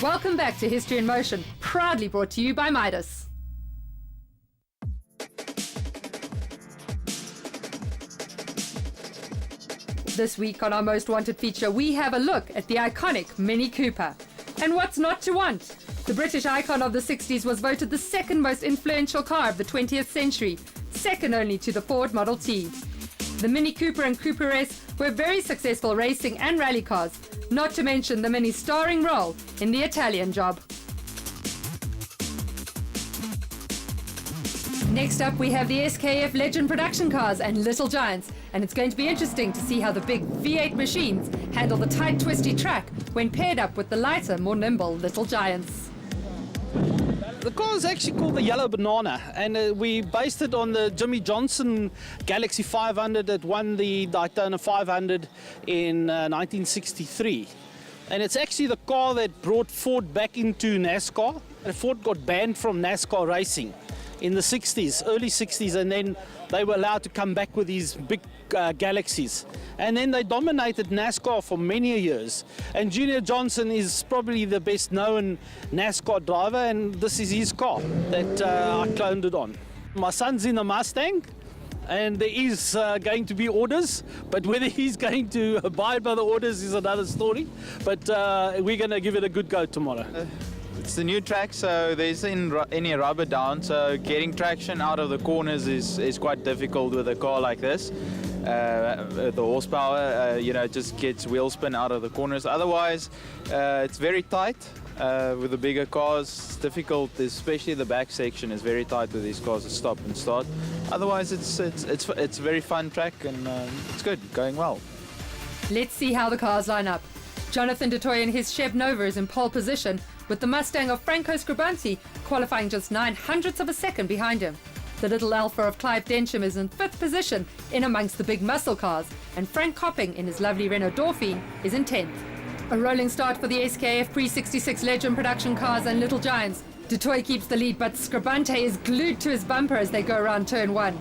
Welcome back to History in Motion, proudly brought to you by Midas. This week on our Most Wanted feature, we have a look at the iconic Mini Cooper. And what's not to want? The British icon of the 60s was voted the second most influential car of the 20th century, second only to the Ford Model T. The Mini Cooper and Cooper S were very successful racing and rally cars, not to mention the Mini's starring role in the Italian Job. Next up, we have the SKF Legend production cars and Little Giants, and it's going to be interesting to see how the big V8 machines handle the tight, twisty track when paired up with the lighter, more nimble Little Giants. The car is actually called the Yellow Banana, and we based it on the Jimmy Johnson Galaxy 500 that won the Daytona 500 in 1963. And it's actually the car that brought Ford back into NASCAR. And Ford got banned from NASCAR racing in the 60s, early 60s, and then they were allowed to come back with these big Galaxies. And then they dominated NASCAR for many years. And Junior Johnson is probably the best known NASCAR driver, and this is his car that I cloned it on. My son's in a Mustang, and there is going to be orders, but whether he's going to abide by the orders is another story. But we're going to give it a good go tomorrow. It's the new track, so there isn't any rubber down, so getting traction out of the corners is quite difficult with a car like this. The horsepower, just gets wheel spin out of the corners. Otherwise, it's very tight. With the bigger cars, it's difficult, especially the back section is very tight with these cars to stop and start. Otherwise, it's a very fun track, and it's good, going well. Let's see how the cars line up. Jonathan Dutoy in his Chev Nova is in pole position, with the Mustang of Franco Scribanti qualifying just 900ths of a second behind him. The little Alpha of Clive Densham is in 5th position in amongst the big muscle cars, and Frank Copping in his lovely Renault Dauphine is in 10th. A rolling start for the SKF Pre 66 Legend production cars and Little Giants. Dutoy keeps the lead, but Scribante is glued to his bumper as they go around turn 1.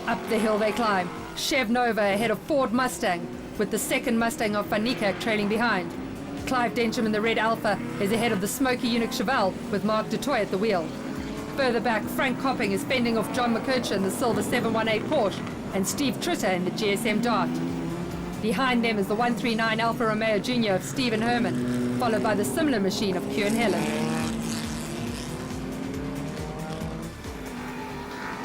Up the hill they climb. Chev Nova ahead of Ford Mustang, with the second Mustang of Van Niekerk trailing behind. Clive Densham in the red Alpha is ahead of the smoky Unique Chevelle with Mark Dutoy at the wheel. Further back, Frank Copping is fending off John McCurcher in the silver 718 Porsche and Steve Tritter in the GSM Dart. Behind them is the 139 Alfa Romeo Jr. of Stephen Herman, followed by the similar machine of Kieran Helen.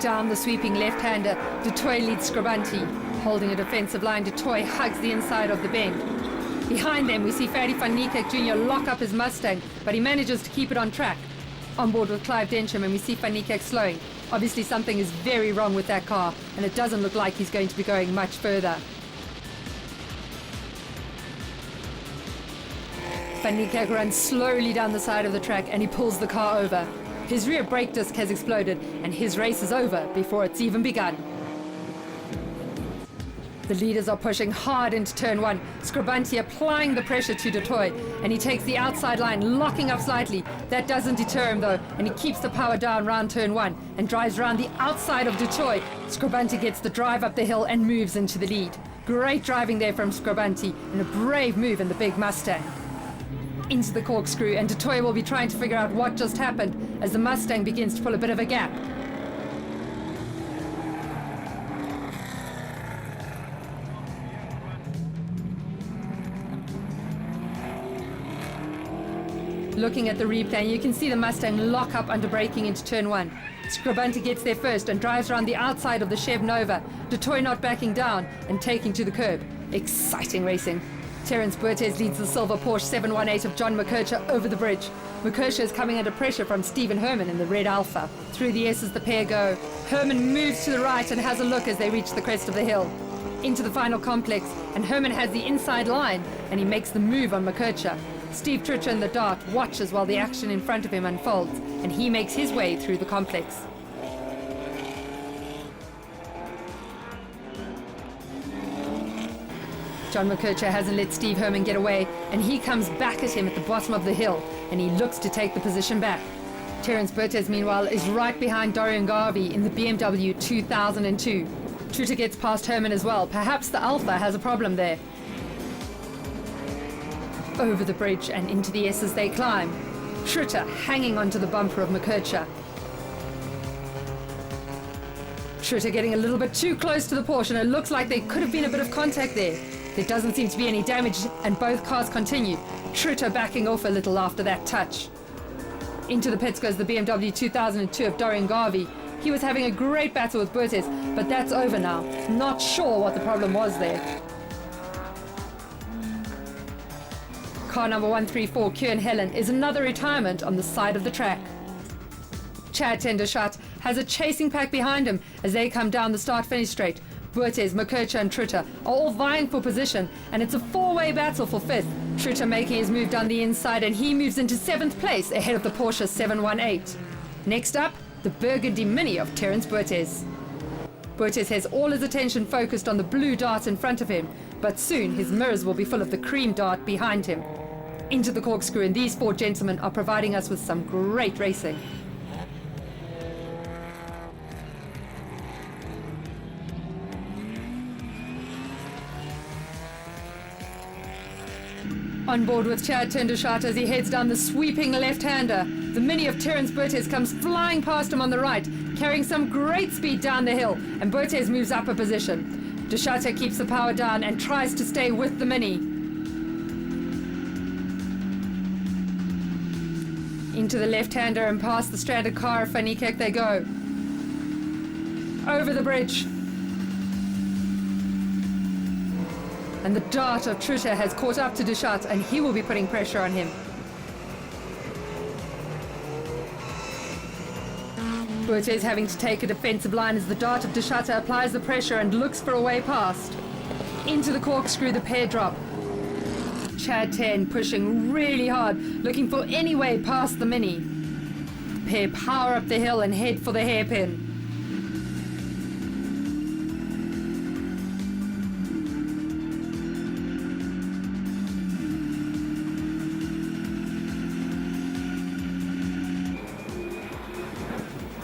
Down the sweeping left-hander, Dutoy leads Scribanti. Holding a defensive line, Dutoy hugs the inside of the bend. Behind them, we see Ferdy van Niekerk Jr. lock up his Mustang, but he manages to keep it on track. On board with Clive Densham, and we see van Niekerk slowing. Obviously something is very wrong with that car, and it doesn't look like he's going to be going much further. Van Niekerk runs slowly down the side of the track, and he pulls the car over. His rear brake disc has exploded, and his race is over before it's even begun. The leaders are pushing hard into turn 1, Scribanti applying the pressure to Dutoy, and he takes the outside line, locking up slightly. That doesn't deter him though, and he keeps the power down round turn 1 and drives round the outside of Dutoy. Scribanti gets the drive up the hill and moves into the lead. Great driving there from Scribanti, and a brave move in the big Mustang. Into the corkscrew, and Dutoy will be trying to figure out what just happened as the Mustang begins to pull a bit of a gap. Looking at the replay, you can see the Mustang lock up under braking into turn 1. Scribanti gets there first and drives around the outside of the Chev Nova. Dutoy not backing down and taking to the curb. Exciting racing. Terence Buertes leads the silver Porsche 718 of John McCurcher over the bridge. McCurcher is coming under pressure from Stephen Herman in the red Alpha. Through the S's the pair go. Herman moves to the right and has a look as they reach the crest of the hill. Into the final complex, and Herman has the inside line, and he makes the move on McCurcher. Steve Tritter in the Dart watches while the action in front of him unfolds, and he makes his way through the complex. John McCurcher hasn't let Steve Herman get away, and he comes back at him at the bottom of the hill, and he looks to take the position back. Terence Buertes, meanwhile, is right behind Dorian Garvey in the BMW 2002. Tritter gets past Herman as well. Perhaps the Alpha has a problem there. Over the bridge and into the S's they climb. Tritter hanging onto the bumper of McKercher. Tritter getting a little bit too close to the Porsche, and it looks like there could have been a bit of contact there. There doesn't seem to be any damage, and both cars continue. Tritter backing off a little after that touch. Into the pits goes the BMW 2002 of Dorian Garvey. He was having a great battle with Bertes, but that's over now. Not sure what the problem was there. Car number 134, Kieran Helen, is another retirement on the side of the track. Chad Tendershot has a chasing pack behind him as they come down the start-finish straight. Bertes, McKercher and Tritter are all vying for position, and it's a four-way battle for fifth. Tritter making his move down the inside, and he moves into 7th place ahead of the Porsche 718. Next up, the Burgundy Mini of Terence Bertes. Bertes has all his attention focused on the blue dart in front of him, but soon his mirrors will be full of the cream dart behind him. Into the corkscrew, and these four gentlemen are providing us with some great racing. On board with Chad Tendershot as he heads down the sweeping left-hander. The Mini of Terence Bertes comes flying past him on the right, carrying some great speed down the hill, and Bertes moves up a position. Deschata keeps the power down and tries to stay with the Mini. Into the left-hander and past the stranded car of Fanikek they go. Over the bridge. And the dart of Tritter has caught up to Deschat, and he will be putting pressure on him. Bertes having to take a defensive line as the dart of Deschat applies the pressure and looks for a way past. Into the corkscrew, the pair drop. Chad 10 pushing really hard, looking for any way past the Mini. The pair power up the hill and head for the hairpin.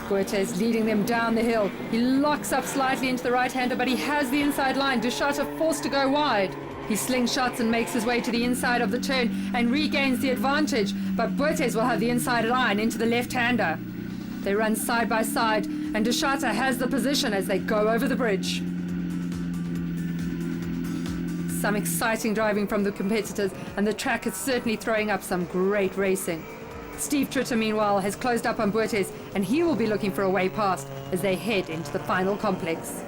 Bertes leading them down the hill. He locks up slightly into the right-hander, but he has the inside line. Deschata forced to go wide. He slingshots and makes his way to the inside of the turn and regains the advantage, but Bertes will have the inside line into the left-hander. They run side by side, and Deschata has the position as they go over the bridge. Some exciting driving from the competitors, and the track is certainly throwing up some great racing. Steve Tritter, meanwhile, has closed up on Bertes, and he will be looking for a way past as they head into the final complex.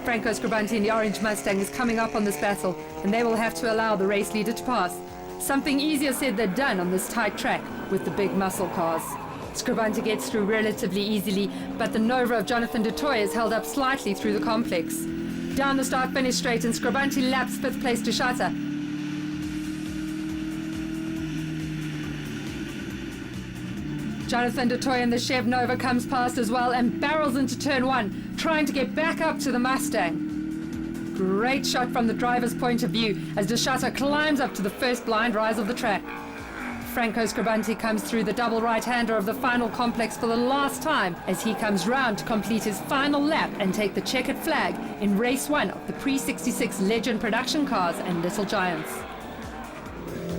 Franco Scribanti in the orange Mustang is coming up on this battle, and they will have to allow the race leader to pass. Something easier said than done on this tight track with the big muscle cars. Scribanti gets through relatively easily, but the Nova of Jonathan Dutoy is held up slightly through the complex. Down the start-finish straight, and Scribanti laps 5th place to Shata. Jonathan Dutoy in the Chev Nova comes past as well and barrels into turn 1, trying to get back up to the Mustang. Great shot from the driver's point of view as Deschata climbs up to the first blind rise of the track. Franco Scribanti comes through the double right-hander of the final complex for the last time as he comes round to complete his final lap and take the checkered flag in race 1 of the Pre-66 Legend production cars and Little Giants.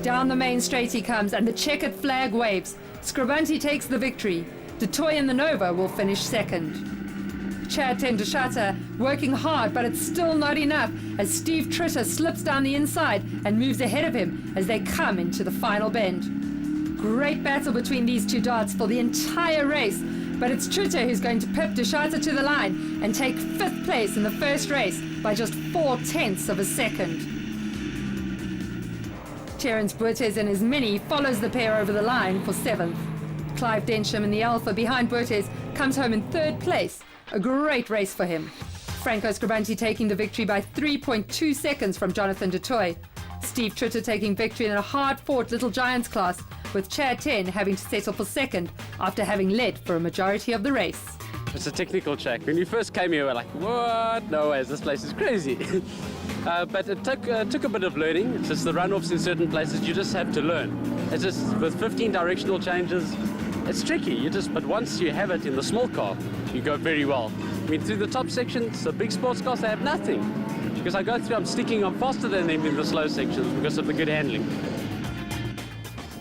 Down the main straight he comes, and the checkered flag waves. Scribanti takes the victory. Dutoy in the Nova will finish second. Chad Tendershata working hard, but it's still not enough as Steve Tritter slips down the inside and moves ahead of him as they come into the final bend. Great battle between these two darts for the entire race, but it's Tritter who's going to pip Deschata to the line and take 5th place in the first race by just 0.4 of a second. Terence Bertes and his Mini follows the pair over the line for 7th. Clive Densham in the Alpha behind Bertes comes home in 3rd place. A great race for him. Franco Scribanti taking the victory by 3.2 seconds from Jonathan Dutoy. Steve Tritter taking victory in a hard-fought Little Giants class, with Chad 10 having to settle for 2nd after having led for a majority of the race. It's a technical track. When we first came here, we were like, what? No way, this place is crazy. But it took a bit of learning. It's just the runoffs in certain places, you just have to learn. It's just with 15 directional changes, it's tricky. But once you have it in the small car, you go very well. I mean, through the top sections, the big sports cars, they have nothing. Because I go through, I'm faster than them in the slow sections because of the good handling.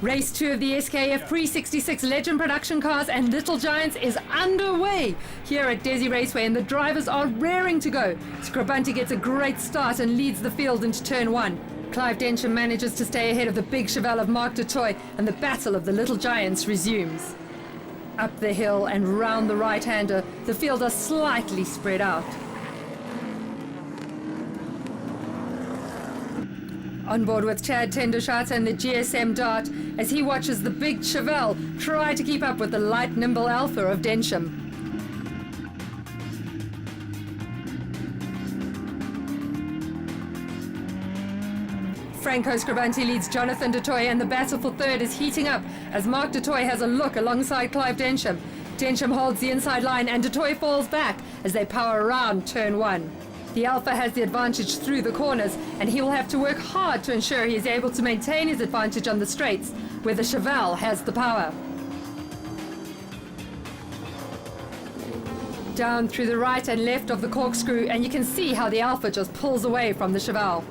Race 2 of the SKF Pre 66 Legend production cars and Little Giants is underway here at Dezzi Raceway, and the drivers are raring to go. Scribunti gets a great start and leads the field into turn 1. Clive Densham manages to stay ahead of the big Chevelle of Marc Dutoy, and the battle of the Little Giants resumes. Up the hill and round the right-hander, the field are slightly spread out. On board with Chad Tendershot and the GSM Dart as he watches the big Chevelle try to keep up with the light, nimble Alpha of Densham. Franco Scribunti leads Jonathan Dutoy, and the battle for third is heating up as Marc Dutoy has a look alongside Clive Densham. Densham holds the inside line and Dutoy falls back as they power around turn 1. The Alpha has the advantage through the corners, and he will have to work hard to ensure he is able to maintain his advantage on the straights, where the Chevelle has the power. Down through the right and left of the corkscrew, and you can see how the Alpha just pulls away from the Chevelle.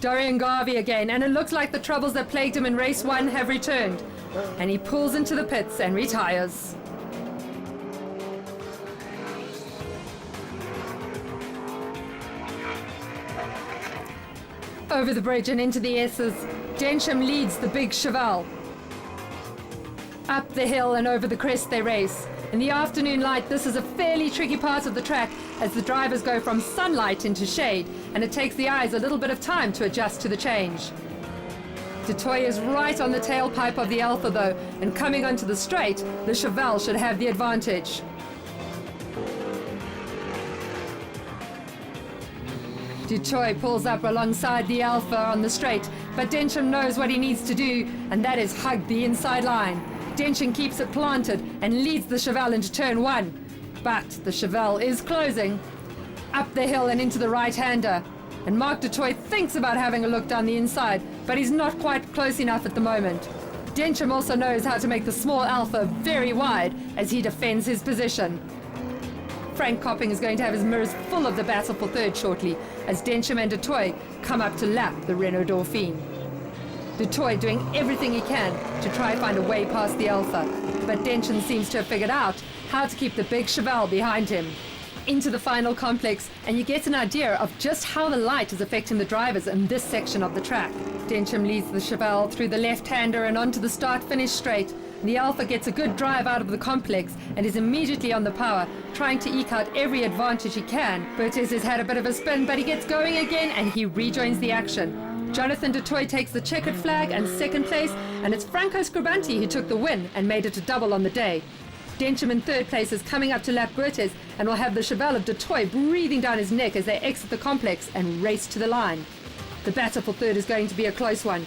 Dorian Garvey again, and it looks like the troubles that plagued him in race 1 have returned, and he pulls into the pits and retires. Over the bridge and into the S's, Densham leads the big Chevelle. Up the hill and over the crest they race. In the afternoon light, this is a fairly tricky part of the track as the drivers go from sunlight into shade, and it takes the eyes a little bit of time to adjust to the change. Dutoy is right on the tailpipe of the Alpha though, and coming onto the straight, the Chevelle should have the advantage. Dutoy pulls up alongside the Alpha on the straight, but Densham knows what he needs to do, and that is hug the inside line. Densham keeps it planted and leads the Chevelle into turn 1. But the Chevelle is closing. Up the hill and into the right-hander. And Marc Dutoy thinks about having a look down the inside, but he's not quite close enough at the moment. Densham also knows how to make the small Alpha very wide as he defends his position. Frank Copping is going to have his mirrors full of the battle for third shortly as Densham and Dutoy come up to lap the Renault Dauphine. Dutoy doing everything he can to try and find a way past the Alpha, but Densham seems to have figured out how to keep the big Chevelle behind him. Into the final complex, and you get an idea of just how the light is affecting the drivers in this section of the track. Densham leads the Chevelle through the left-hander and onto the start-finish straight. The Alpha gets a good drive out of the complex and is immediately on the power, trying to eke out every advantage he can. Bertes has had a bit of a spin, but he gets going again and he rejoins the action. Jonathan Dutoy takes the checkered flag and second place, and it's Franco Scribunti who took the win and made it a double on the day. Densham in third place is coming up to lap Bertes and will have the Chevelle of Dutoy breathing down his neck as they exit the complex and race to the line. The battle for third is going to be a close one.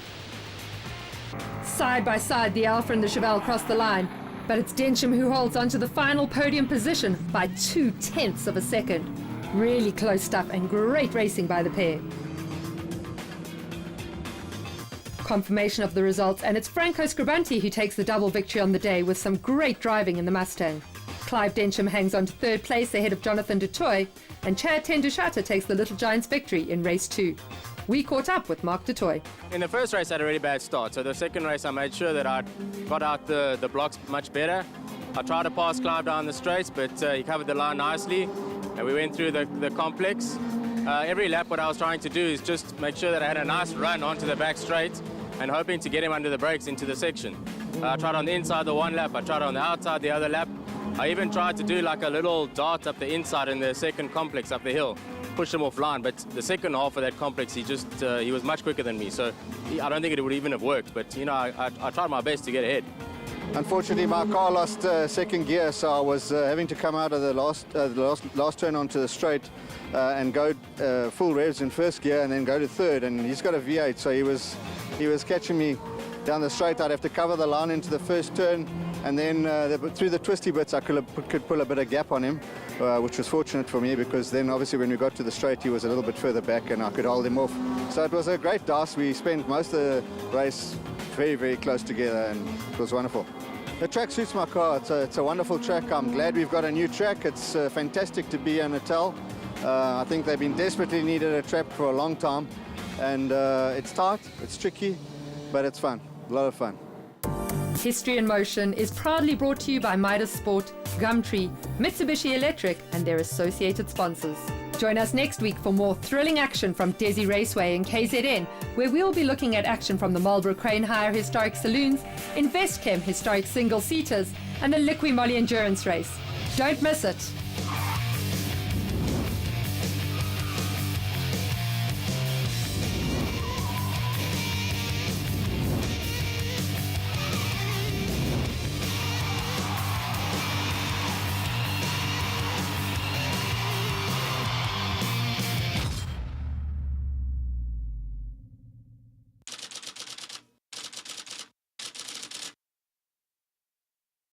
Side by side, the Alpha and the Chevelle cross the line, but it's Densham who holds onto the final podium position by 0.2 of a second. Really close stuff and great racing by the pair. Confirmation of the results, and it's Franco Scribunti who takes the double victory on the day with some great driving in the Mustang. Clive Densham hangs on to third place ahead of Jonathan Dutoy, and Chad Tendershot takes the Little Giants victory in race 2. We caught up with Marc Dutoy. In the first race I had a really bad start, so the second race I made sure that I got out the blocks much better. I tried to pass Clive down the straights, but he covered the line nicely, and we went through the complex. Every lap what I was trying to do is just make sure that I had a nice run onto the back straight and hoping to get him under the brakes into the section. I tried on the inside the one lap, I tried on the outside the other lap. I even tried to do like a little dart up the inside in the second complex up the hill, push him offline, but the second half of that complex he was much quicker than me, so I don't think it would even have worked, but you know, I tried my best to get ahead. Unfortunately, my car lost second gear, so I was having to come out of the last turn onto the straight and go full revs in first gear and then go to third, and he's got a V8, so he was catching me down the straight. I'd have to cover the line into the first turn, and then through the twisty bits I could pull a bit of gap on him, which was fortunate for me because then obviously when we got to the straight he was a little bit further back and I could hold him off. So it was a great dice. We spent most of the race very, very close together and it was wonderful. The track suits my car. It's a wonderful track. I'm glad we've got a new track. It's fantastic to be in Natal. I think they've been desperately needed a track for a long time, and it's tight, it's tricky, but it's fun, a lot of fun. History in Motion is proudly brought to you by Midas Sport, Gumtree, Mitsubishi Electric and their associated sponsors. Join us next week for more thrilling action from Dezzi Raceway in KZN, where we'll be looking at action from the Marlborough Crane Hire Historic Saloons, Investchem Historic Single Seaters and the Liqui Moly Endurance Race. Don't miss it.